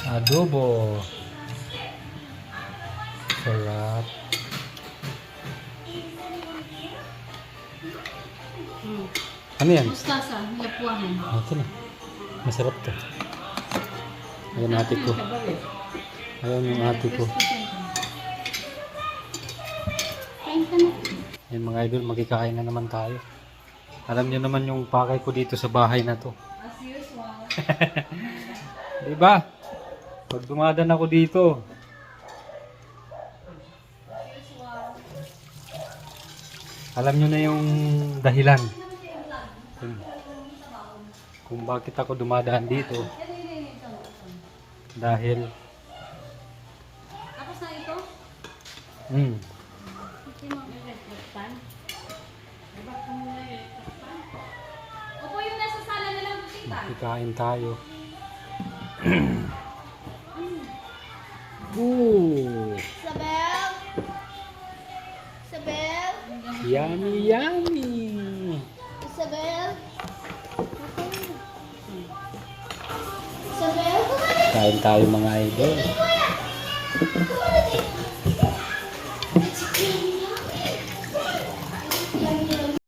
Adobo. Sarap. Ano yan? Mustasa, lapuahan. Ito na. Masarap to. Ayan ate ko. Ayan yung ate ko. Kain ka na. Yan mga idol, magkikain na naman tayo. Alam niyo naman yung pakay ko dito sa bahay na to. As usual. Diba? Pag dumadaan ako dito, alam niyo na yung dahilan. Kung bakit ako dumadaan dito. Dahil Tapos na ito? hmm, Hindi mo pan. Diba kung pan? Opo, yung nasa sala na lang tita. kikain tayo. Ooh, Isabel? Isabel? yummy yummy. Isabel? Isabel? Kain tayo mga idol.